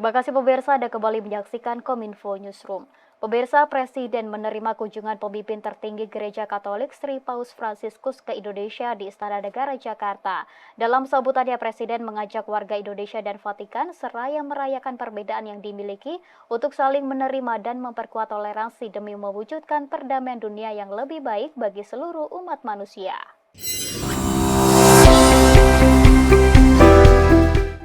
Terima kasih pemirsa, Anda kembali menyaksikan Kominfo Newsroom. Pemirsa, Presiden menerima kunjungan pemimpin tertinggi Gereja Katolik Sri Paus Fransiskus ke Indonesia di Istana Negara Jakarta. Dalam sambutannya, Presiden mengajak warga Indonesia dan Vatikan seraya merayakan perbedaan yang dimiliki untuk saling menerima dan memperkuat toleransi demi mewujudkan perdamaian dunia yang lebih baik bagi seluruh umat manusia.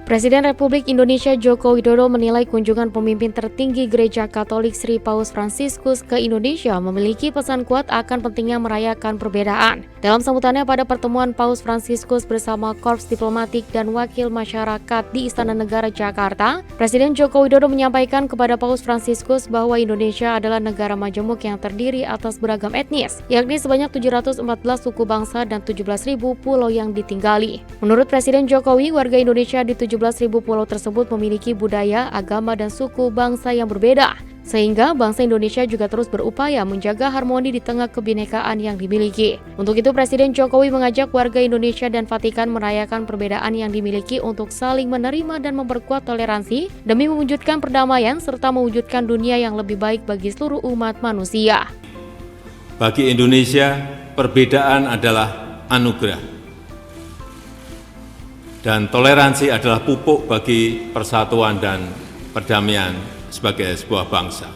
Presiden Republik Indonesia Joko Widodo menilai kunjungan pemimpin tertinggi Gereja Katolik Sri Paus Fransiskus ke Indonesia memiliki pesan kuat akan pentingnya merayakan perbedaan. Dalam sambutannya pada pertemuan Paus Fransiskus bersama Korps Diplomatik dan Wakil Masyarakat di Istana Negara Jakarta, Presiden Joko Widodo menyampaikan kepada Paus Fransiskus bahwa Indonesia adalah negara majemuk yang terdiri atas beragam etnis, yakni sebanyak 714 suku bangsa dan 17.000 pulau yang ditinggali. Menurut Presiden Jokowi, warga Indonesia di 17.000 pulau tersebut memiliki budaya, agama, dan suku bangsa yang berbeda, sehingga bangsa Indonesia juga terus berupaya menjaga harmoni di tengah kebinekaan yang dimiliki. Untuk itu, Presiden Jokowi mengajak warga Indonesia dan Vatikan merayakan perbedaan yang dimiliki untuk saling menerima dan memperkuat toleransi demi mewujudkan perdamaian serta mewujudkan dunia yang lebih baik bagi seluruh umat manusia. Bagi Indonesia, perbedaan adalah anugerah. Dan toleransi adalah pupuk bagi persatuan dan perdamaian sebagai sebuah bangsa,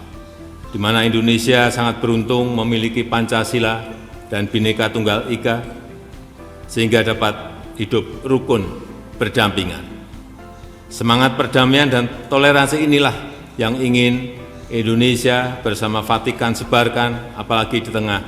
di mana Indonesia sangat beruntung memiliki Pancasila dan Bhinneka Tunggal Ika, sehingga dapat hidup rukun berdampingan. Semangat perdamaian dan toleransi inilah yang ingin Indonesia bersama Vatikan sebarkan, apalagi di tengah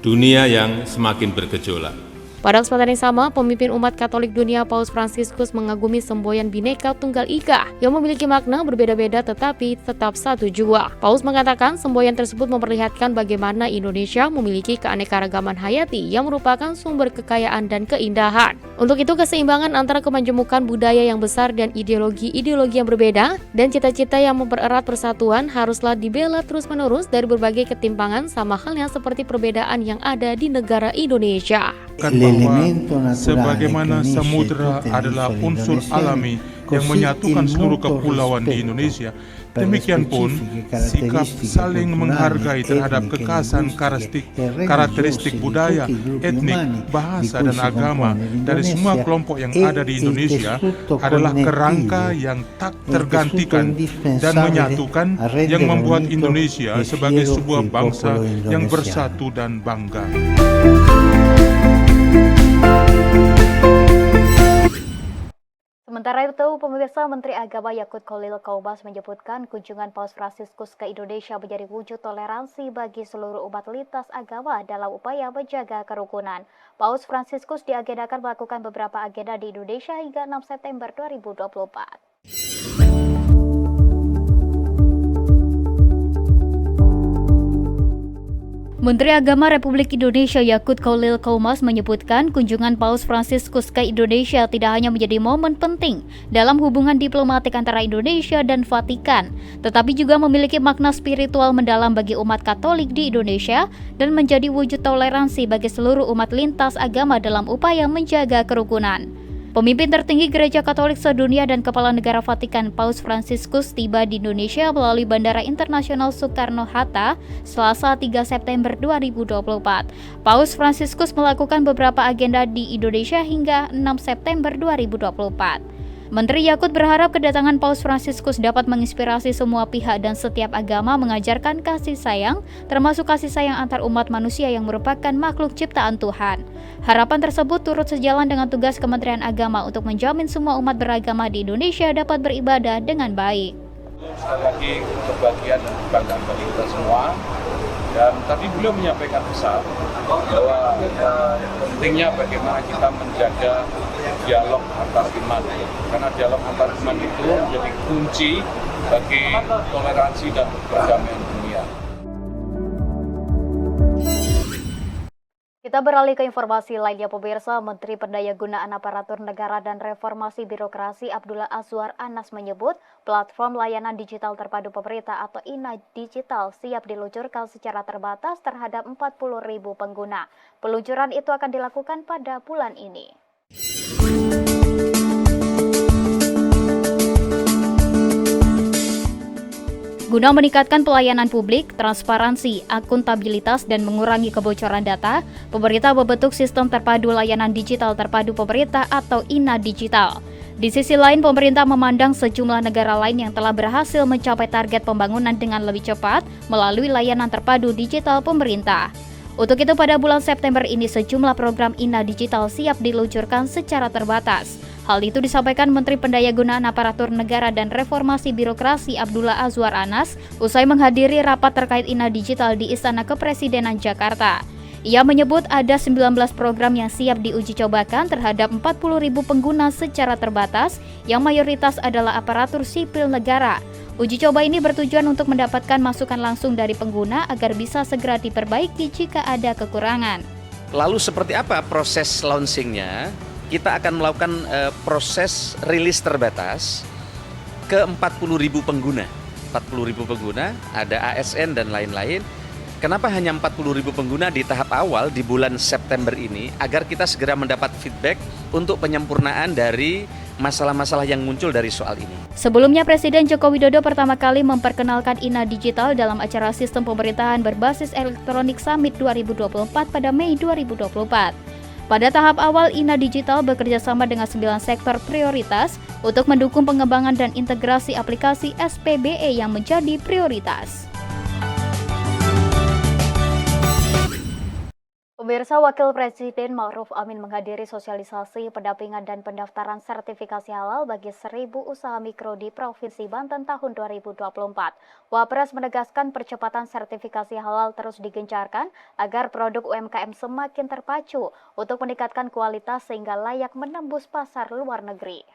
dunia yang semakin bergejolak. Pada kesempatan yang sama, pemimpin umat Katolik dunia Paus Fransiskus mengagumi semboyan Bhinneka Tunggal Ika yang memiliki makna berbeda-beda tetapi tetap satu jua. Paus mengatakan semboyan tersebut memperlihatkan bagaimana Indonesia memiliki keanekaragaman hayati yang merupakan sumber kekayaan dan keindahan. Untuk itu, keseimbangan antara kemajemukan budaya yang besar dan ideologi-ideologi yang berbeda dan cita-cita yang mempererat persatuan haruslah dibela terus-menerus dari berbagai ketimpangan, sama halnya seperti perbedaan yang ada di negara Indonesia. Bahwa sebagaimana samudera adalah unsur alami yang menyatukan seluruh kepulauan di Indonesia, demikian pun sikap saling menghargai terhadap kekhasan karakteristik budaya, etnik, bahasa, dan agama dari semua kelompok yang ada di Indonesia adalah kerangka yang tak tergantikan dan menyatukan yang membuat Indonesia sebagai sebuah bangsa yang bersatu dan bangga. Sementara itu, pemirsa, Menteri Agama Yakut Khalil Qaubas menyebutkan kunjungan Paus Fransiskus ke Indonesia menjadi wujud toleransi bagi seluruh umat lintas agama dalam upaya menjaga kerukunan. Paus Fransiskus diagendakan melakukan beberapa agenda di Indonesia hingga 6 September 2024. Menteri Agama Republik Indonesia Yakut Khalil Qaubas menyebutkan kunjungan Paus Fransiskus ke Indonesia tidak hanya menjadi momen penting dalam hubungan diplomatik antara Indonesia dan Vatikan, tetapi juga memiliki makna spiritual mendalam bagi umat Katolik di Indonesia dan menjadi wujud toleransi bagi seluruh umat lintas agama dalam upaya menjaga kerukunan. Pemimpin tertinggi Gereja Katolik sedunia dan Kepala Negara Vatikan Paus Fransiskus tiba di Indonesia melalui Bandara Internasional Soekarno-Hatta Selasa 3 September 2024. Paus Fransiskus melakukan beberapa agenda di Indonesia hingga 6 September 2024. Menteri Yakut berharap kedatangan Paus Fransiskus dapat menginspirasi semua pihak dan setiap agama mengajarkan kasih sayang, termasuk kasih sayang antar umat manusia yang merupakan makhluk ciptaan Tuhan. Harapan tersebut turut sejalan dengan tugas Kementerian Agama untuk menjamin semua umat beragama di Indonesia dapat beribadah dengan baik. Sekali lagi kebahagiaan dan kebanggaan bagi kita semua. Dan tadi beliau menyampaikan pesan bahwa pentingnya bagaimana kita menjaga dialog antar iman, karena dialog antar iman itu menjadi kunci bagi toleransi dan perdamaian dunia. Kita beralih ke informasi lainnya, pemirsa. Menteri Pendayagunaan Aparatur Negara dan Reformasi Birokrasi Abdullah Azwar Anas menyebut platform layanan digital terpadu pemerintah atau INA Digital siap diluncurkan secara terbatas terhadap 40.000 pengguna. Peluncuran itu akan dilakukan pada bulan ini. Guna meningkatkan pelayanan publik, transparansi, akuntabilitas, dan mengurangi kebocoran data, pemerintah membentuk Sistem Terpadu Layanan Digital Terpadu Pemerintah atau INA Digital. Di sisi lain, pemerintah memandang sejumlah negara lain yang telah berhasil mencapai target pembangunan dengan lebih cepat melalui layanan terpadu digital pemerintah. Untuk itu, pada bulan September ini sejumlah program INA Digital siap diluncurkan secara terbatas. Hal itu disampaikan Menteri Pendayagunaan Aparatur Negara dan Reformasi Birokrasi Abdullah Azwar Anas usai menghadiri rapat terkait INA Digital di Istana Kepresidenan Jakarta. Ia menyebut ada 19 program yang siap diuji cobakan terhadap 40.000 pengguna secara terbatas yang mayoritas adalah aparatur sipil negara. Uji coba ini bertujuan untuk mendapatkan masukan langsung dari pengguna agar bisa segera diperbaiki jika ada kekurangan. Lalu seperti apa proses launchingnya? Kita akan melakukan proses rilis terbatas ke 40.000 pengguna. 40.000 pengguna, ada ASN dan lain-lain. Kenapa hanya 40.000 pengguna di tahap awal di bulan September ini? Agar kita segera mendapat feedback untuk penyempurnaan dari masalah-masalah yang muncul dari soal ini. Sebelumnya, Presiden Joko Widodo pertama kali memperkenalkan INA Digital dalam acara Sistem Pemerintahan Berbasis Elektronik Summit 2024 pada Mei 2024. Pada tahap awal, INA Digital bekerja sama dengan 9 sektor prioritas untuk mendukung pengembangan dan integrasi aplikasi SPBE yang menjadi prioritas. Pemirsa, Wakil Presiden Ma'ruf Amin menghadiri sosialisasi pendampingan dan pendaftaran sertifikasi halal bagi 1.000 usaha mikro di Provinsi Banten tahun 2024. Wapres menegaskan percepatan sertifikasi halal terus digencarkan agar produk UMKM semakin terpacu untuk meningkatkan kualitas sehingga layak menembus pasar luar negeri.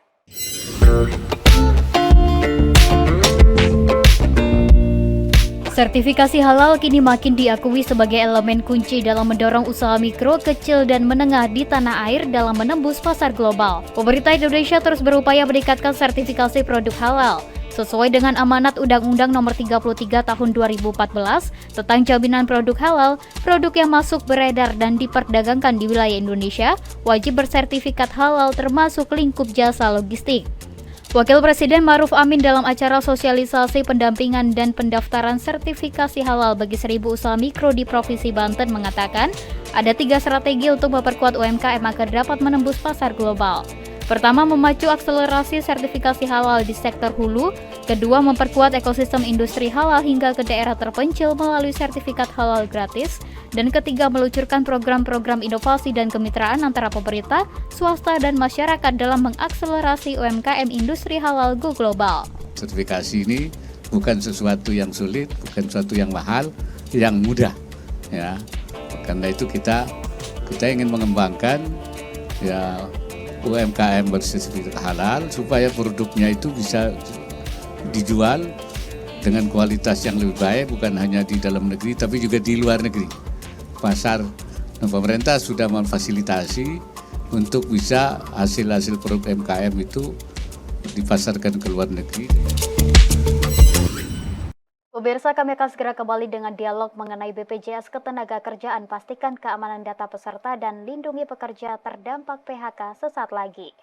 Sertifikasi halal kini makin diakui sebagai elemen kunci dalam mendorong usaha mikro, kecil, dan menengah di tanah air dalam menembus pasar global. Pemerintah Indonesia terus berupaya meningkatkan sertifikasi produk halal. Sesuai dengan amanat Undang-Undang Nomor 33 Tahun 2014 tentang jaminan produk halal, produk yang masuk beredar dan diperdagangkan di wilayah Indonesia wajib bersertifikat halal termasuk lingkup jasa logistik. Wakil Presiden Ma'ruf Amin dalam acara sosialisasi pendampingan dan pendaftaran sertifikasi halal bagi 1.000 usaha mikro di Provinsi Banten mengatakan ada 3 strategi untuk memperkuat UMKM agar dapat menembus pasar global. Pertama, memacu akselerasi sertifikasi halal di sektor hulu. Kedua, memperkuat ekosistem industri halal hingga ke daerah terpencil melalui sertifikat halal gratis. Dan ketiga, meluncurkan program-program inovasi dan kemitraan antara pemerintah, swasta, dan masyarakat dalam mengakselerasi UMKM industri halal go global. Sertifikasi ini bukan sesuatu yang sulit, bukan sesuatu yang mahal, yang mudah. Ya, karena itu kita ingin mengembangkan ya UMKM bersertifikat halal supaya produknya itu bisa dijual dengan kualitas yang lebih baik, bukan hanya di dalam negeri tapi juga di luar negeri. Pasar dan pemerintah sudah memfasilitasi untuk bisa hasil-hasil produk UMKM itu dipasarkan ke luar negeri. Pemirsa, kami akan segera kembali dengan dialog mengenai BPJS Ketenagakerjaan. Pastikan keamanan data peserta dan lindungi pekerja terdampak PHK sesaat lagi.